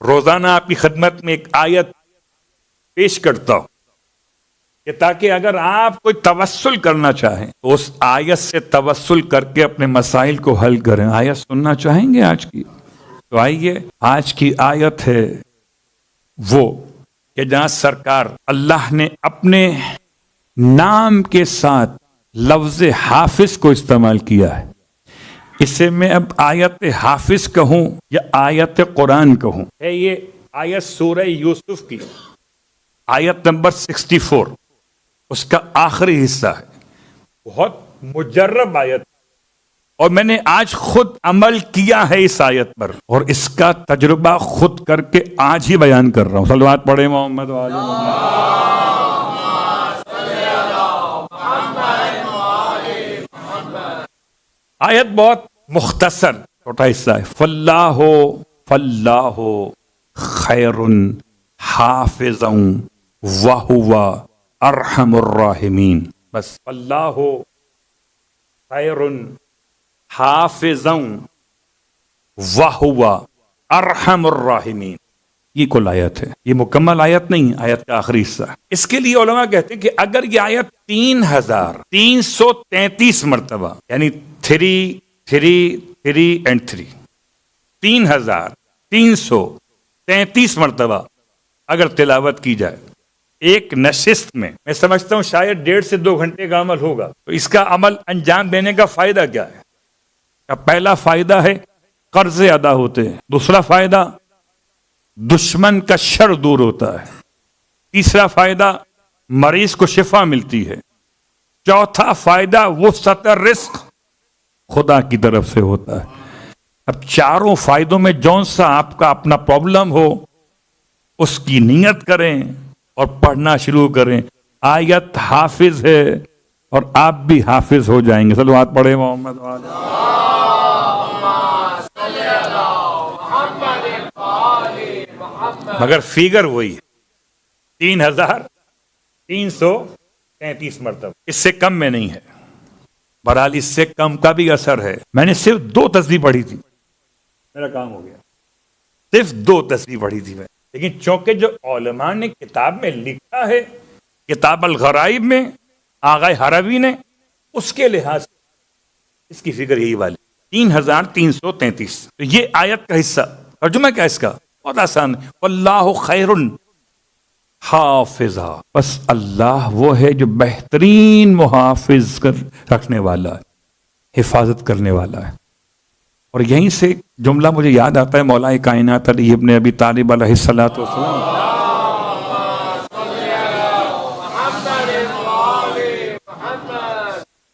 روزانہ آپ کی خدمت میں ایک آیت پیش کرتا ہوں کہ تاکہ اگر آپ کوئی توسل کرنا چاہیں تو اس آیت سے توسل کر کے اپنے مسائل کو حل کریں. آیت سننا چاہیں گے آج کی؟ تو آئیے، آج کی آیت ہے وہ کہ جہاں سرکار اللہ نے اپنے نام کے ساتھ لفظ حافظ کو استعمال کیا ہے. اسے میں اب آیت حافظ کہوں یا آیت قرآن کہوں؟ ہے یہ آیت سورہ یوسف کی آیت نمبر 64، اس کا آخری حصہ ہے. بہت مجرب آیت، اور میں نے آج خود عمل کیا ہے اس آیت پر، اور اس کا تجربہ خود کر کے آج ہی بیان کر رہا ہوں. صلوات پڑھیں محمد و آل محمد. آیت بہت مختصر چھوٹا حصہ ہے. فاللہ خیر حافظا وہو ارحم الراحمین. بس اللہ خیر حافظا وہو ارحم الراحمین، یہ کل آیت ہے. یہ مکمل آیت نہیں، آیت کا آخری حصہ. اس کے لیے علماء کہتے ہیں کہ اگر یہ آیت 3333 مرتبہ، یعنی 3 3 3 and 3 3333 مرتبہ اگر تلاوت کی جائے ایک نشست میں سمجھتا ہوں شاید 1.5 سے 2 گھنٹے کا عمل ہوگا. تو اس کا عمل انجام دینے کا فائدہ کیا ہے؟ پہلا فائدہ ہے قرض ادا ہوتے ہیں. دوسرا فائدہ دشمن کا شر دور ہوتا ہے. تیسرا فائدہ مریض کو شفا ملتی ہے. چوتھا فائدہ وسعت رزق خدا کی طرف سے ہوتا ہے. اب چاروں فائدوں میں جون سا آپ کا اپنا پرابلم ہو اس کی نیت کریں اور پڑھنا شروع کریں. آیت حافظ ہے اور آپ بھی حافظ ہو جائیں گے. صلوات پڑھیں محمد وعلی. مگر فیگر وہی ہے 3333 مرتبہ، اس سے کم میں نہیں ہے. بہرحال اس سے کم کا بھی اثر ہے. میں نے صرف 2 تسبیح پڑھی تھی، میرا کام ہو گیا. صرف 2 تسبیح پڑھی تھی میں. لیکن چونکہ جو علماء نے کتاب میں لکھا ہے، کتاب الغرائب میں آغا حروی نے، اس کے لحاظ سے اس کی فکر یہی والی 3333. تو یہ آیت کا حصہ. ترجمہ کیا اس کا؟ بہت آسان ہے. واللہ خیر حافظا. بس اللہ وہ ہے جو بہترین محافظ رکھنے والا ہے، حفاظت کرنے والا ہے. اور یہیں سے جملہ مجھے یاد آتا ہے مولا کائنات علی ابن ابی طالب علیہ الصلوۃ والسلام.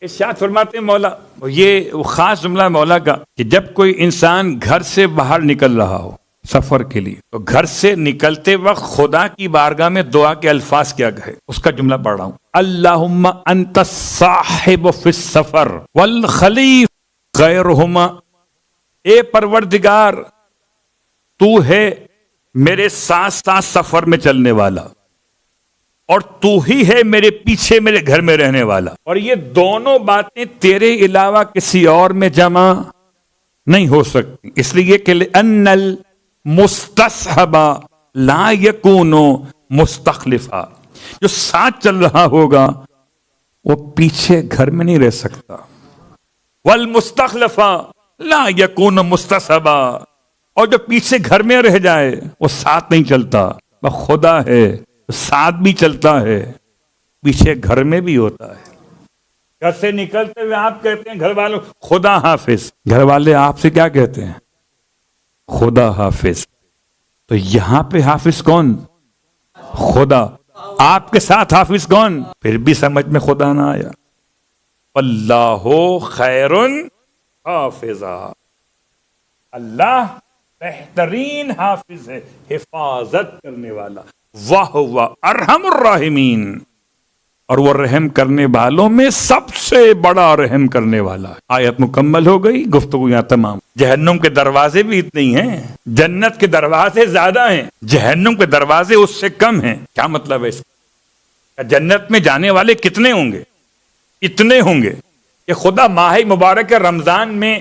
ارشاد فرماتے ہیں مولا، یہ خاص جملہ مولا کا کہ جب کوئی انسان گھر سے باہر نکل رہا ہو سفر کے لیے، تو گھر سے نکلتے وقت خدا کی بارگاہ میں دعا کے الفاظ کیا کہے، اس کا جملہ پڑھ رہا ہوں. اللہم انت الصاحب فی السفر والخلیف غیرہما. اے پروردگار، تو ہے میرے ساتھ ساتھ سفر میں چلنے والا، اور تو ہی ہے میرے پیچھے میرے گھر میں رہنے والا. اور یہ دونوں باتیں تیرے علاوہ کسی اور میں جمع نہیں ہو سکتی. اس لیے کہ لأن المستصحب لا یکون مستخلفا. جو ساتھ چل رہا ہوگا وہ پیچھے گھر میں نہیں رہ سکتا. والمستخلفا لا یکون مستصحبا. اور جو پیچھے گھر میں رہ جائے وہ ساتھ نہیں چلتا. وہ خدا ہے، ساتھ بھی چلتا ہے، پیچھے گھر میں بھی ہوتا ہے. گھر سے نکلتے ہوئے آپ کہتے ہیں گھر والوں خدا حافظ، گھر والے آپ سے کیا کہتے ہیں؟ خدا حافظ. تو یہاں پہ حافظ کون؟ خدا. آپ کے ساتھ حافظ کون؟ پھر بھی سمجھ میں خدا نہ آیا. اللہ خیر حافظا. اللہ بہترین حافظ ہے، حفاظت کرنے والا. وَهُوَ ارحم الراحمین. اور وہ رحم کرنے والوں میں سب سے بڑا رحم کرنے والا ہے. آیت مکمل ہو گئی، گفتگو یہاں تمام. جہنم کے دروازے بھی اتنے ہی ہیں، جنت کے دروازے زیادہ ہیں، جہنم کے دروازے اس سے کم ہیں. کیا مطلب ہے اس کا؟ جنت میں جانے والے کتنے ہوں گے؟ اتنے ہوں گے کہ خدا ماہ مبارک رمضان میں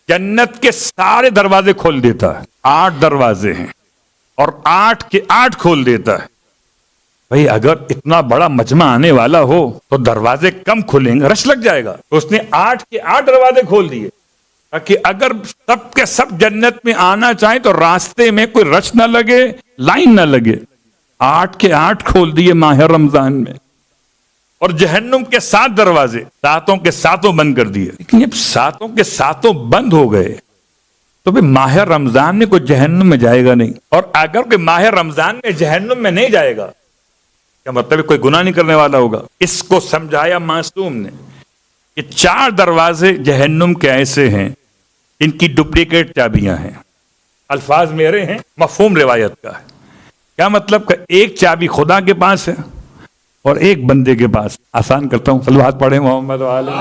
جنت کے سارے دروازے کھول دیتا ہے. 8 دروازے ہیں. اور 8 کے 8 کھول دیتا ہے. بھئی اگر اتنا بڑا مجمع آنے والا ہو تو دروازے کم کھلیں گے، رش لگ جائے گا. تو اس نے 8 کے 8 دروازے کھول دیے تاکہ اگر سب کے سب جنت میں آنا چاہیں تو راستے میں کوئی رش نہ لگے، لائن نہ لگے. 8 کے 8 کھول دیے ماہ رمضان میں. اور جہنم کے 7 دروازے 7 کے 7 بند کر دیے. لیکن جب 7 کے 7 بند ہو گئے تو پھر ماہ رمضان میں کوئی جہنم میں جائے گا نہیں. اور اگر کوئی ماہ رمضان میں جہنم میں نہیں جائے گا، کیا مطلب ہے کوئی گناہ نہیں کرنے والا ہوگا. اس کو سمجھایا معصوم نے کہ 4 دروازے جہنم کے ایسے ہیں ان کی ڈپلیکیٹ چابیاں ہیں. الفاظ میرے ہیں، مفہوم روایت کا ہے. کیا مطلب کہ ایک چابی خدا کے پاس ہے اور ایک بندے کے پاس. آسان کرتا ہوں، صلوات پڑھیں محمد وعلی.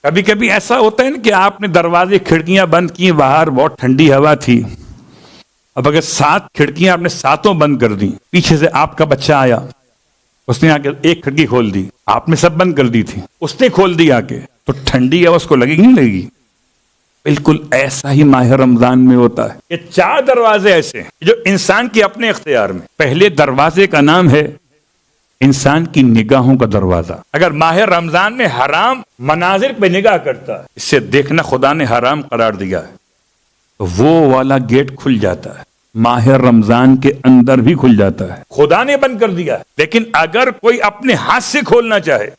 کبھی کبھی ایسا ہوتا ہے نا کہ آپ نے دروازے کھڑکیاں بند کی، باہر بہت ٹھنڈی ہوا تھی. اب اگر 7 کھڑکیاں آپ نے 7 بند کر دی، پیچھے سے آپ کا بچہ آیا، اس نے آ کے ایک کھڑکی کھول دی، آپ نے سب بند کر دی تھی، اس نے کھول دی آ کے، تو ٹھنڈی ہوا اس کو لگے گی نہیں لگے گی؟ بالکل ایسا ہی ماہ رمضان میں ہوتا ہے. یہ 4 دروازے ایسے ہیں جو انسان کے اپنے اختیار میں. پہلے دروازے کا نام ہے انسان کی نگاہوں کا دروازہ. اگر ماہ رمضان میں حرام مناظر پہ نگاہ کرتا ہے، اسے دیکھنا خدا نے حرام قرار دیا ہے، تو وہ والا گیٹ کھل جاتا ہے. ماہ رمضان کے اندر بھی کھل جاتا ہے، خدا نے بند کر دیا ہے. لیکن اگر کوئی اپنے ہاتھ سے کھولنا چاہے،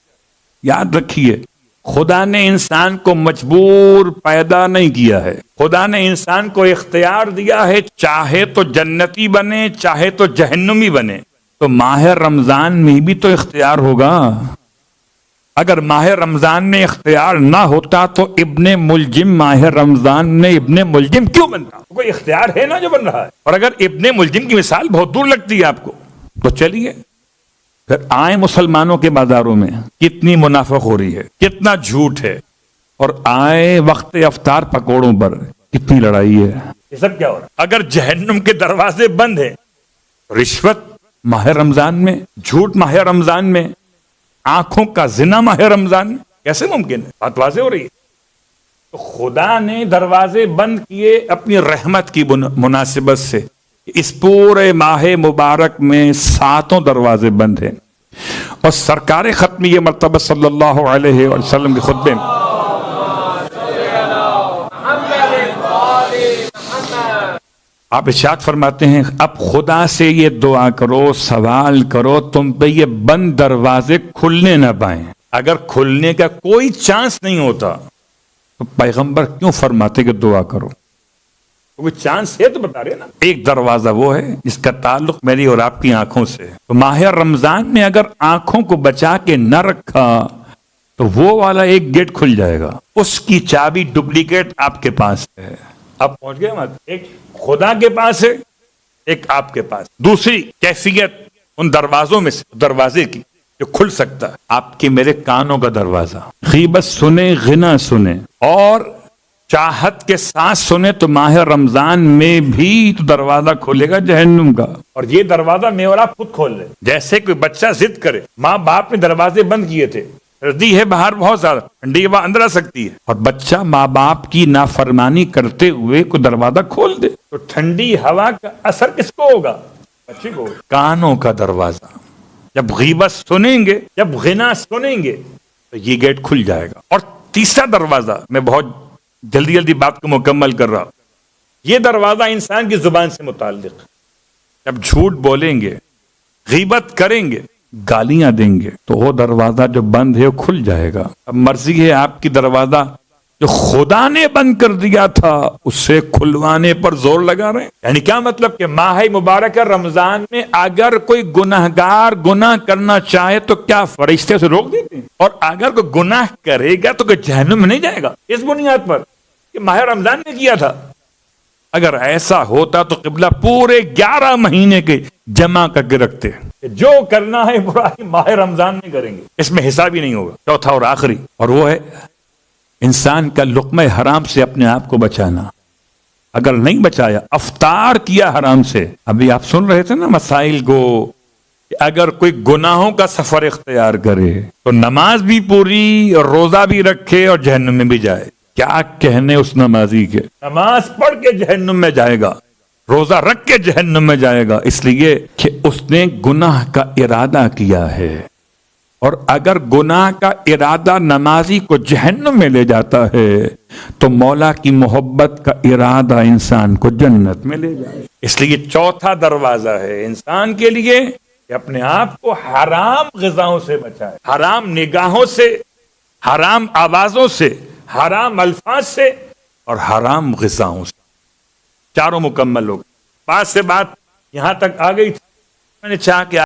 یاد رکھیے خدا نے انسان کو مجبور پیدا نہیں کیا ہے. خدا نے انسان کو اختیار دیا ہے، چاہے تو جنتی بنے چاہے تو جہنمی بنے. تو ماہ رمضان میں بھی تو اختیار ہوگا. اگر ماہ رمضان میں اختیار نہ ہوتا تو ابن ملجم ماہ رمضان میں ابن ملجم کیوں بنتا؟ کوئی اختیار ہے نا جو بن رہا ہے. اور اگر ابن ملجم کی مثال بہت دور لگتی ہے آپ کو، تو چلیے پھر آئیں مسلمانوں کے بازاروں میں کتنی منافق ہو رہی ہے، کتنا جھوٹ ہے، اور آئے وقت افطار پکوڑوں پر کتنی لڑائی ہے. یہ سب کیا ہو رہا ہے؟ اگر جہنم کے دروازے بند ہیں، رشوت ماہ رمضان میں، جھوٹ ماہ رمضان میں، آنکھوں کا زنا ماہ رمضان میں، کیسے ممکن ہے؟ بات واضح ہو رہی ہے. تو خدا نے دروازے بند کیے اپنی رحمت کی مناسبت سے. اس پورے ماہ مبارک میں 7 دروازے بند ہیں. اور سرکار ختمی مرتبہ صلی اللہ علیہ وسلم کے خطبے میں آپ ارشاد فرماتے ہیں، اب خدا سے یہ دعا کرو، سوال کرو، تم پہ یہ بند دروازے کھلنے نہ پائیں. اگر کھلنے کا کوئی چانس نہیں ہوتا تو پیغمبر کیوں فرماتے کہ دعا کرو؟ کوئی چانس ہے تو بتا رہے نا. ایک دروازہ وہ ہے جس کا تعلق میری اور آپ کی آنکھوں سے. تو ماہ رمضان میں اگر آنکھوں کو بچا کے نہ رکھا تو وہ والا ایک گیٹ کھل جائے گا، اس کی چابی ڈپلیکیٹ آپ کے پاس ہے. اب پہنچ گئے مت. ایک خدا کے پاس ہے، ایک آپ کے پاس. دوسری کیفیت ان دروازوں میں سے دروازے کی جو کھل سکتا ہے، آپ کے میرے کانوں کا دروازہ. غیبت سنے، غنا سنے اور چاہت کے ساتھ سنے تو ماہ رمضان میں بھی تو دروازہ کھولے گا جہنم کا. اور یہ دروازہ میں اور آپ خود کھول لیں. جیسے کوئی بچہ ضد کرے، ماں باپ نے دروازے بند کیے تھے، سردی ہے باہر بہت زیادہ، ٹھنڈی ہوا اندر آ سکتی ہے، اور بچہ ماں باپ کی نافرمانی کرتے ہوئے کوئی دروازہ کھول دے تو ٹھنڈی ہوا کا اثر کس کو ہوگا؟ بچے کو. کانوں کا دروازہ. جب غیبت سنیں گے، جب غنا سنیں گے تو یہ گیٹ کھل جائے گا. اور تیسرا دروازہ، میں بہت جلدی جلدی بات کو مکمل کر رہا ہوں، یہ دروازہ انسان کی زبان سے متعلق. جب جھوٹ بولیں گے، غیبت کریں گے، گالیاں دیں گے تو وہ دروازہ جو بند ہے وہ کھل جائے گا. اب مرضی ہے آپ کی دروازہ جو خدا نے بند کر دیا تھا اس سے کھلوانے پر زور لگا رہے ہیں. یعنی کیا مطلب کہ ماہ مبارک رمضان میں اگر کوئی گناہگار گناہ کرنا چاہے تو کیا فرشتے سے روک دیتے ہیں؟ اور اگر کوئی گناہ کرے گا تو کوئی جہنم میں نہیں جائے گا اس بنیاد پر کہ ماہ رمضان نے کیا تھا؟ اگر ایسا ہوتا تو قبلہ پورے 11 مہینے کے جمع کر کے رکھتے کہ جو کرنا ہے برائی ماہ رمضان میں کریں گے، اس میں حساب ہی نہیں ہوگا. چوتھا اور آخری، اور وہ ہے انسان کا لقمہ حرام سے اپنے آپ کو بچانا. اگر نہیں بچایا، افطار کیا حرام سے. ابھی آپ سن رہے تھے نا مسائل کو، کہ اگر کوئی گناہوں کا سفر اختیار کرے تو نماز بھی پوری اور روزہ بھی رکھے اور جہنم میں بھی جائے. کیا کہنے اس نمازی کے، نماز پڑھ کے جہنم میں جائے گا، روزہ رکھ کے جہنم میں جائے گا، اس لیے کہ اس نے گناہ کا ارادہ کیا ہے۔ اور اگر گناہ کا ارادہ نمازی کو جہنم میں لے جاتا ہے تو مولا کی محبت کا ارادہ انسان کو جنت میں لے جائے۔ اس لیے چوتھا دروازہ ہے انسان کے لیے کہ اپنے آپ کو حرام غذاؤں سے بچائے، حرام نگاہوں سے، حرام آوازوں سے، حرام الفاظ سے اور حرام غذاؤں سے۔ چاروں مکمل ہو گئے۔ بات سے بات یہاں تک آ گئی تھی، میں نے چاہا کہ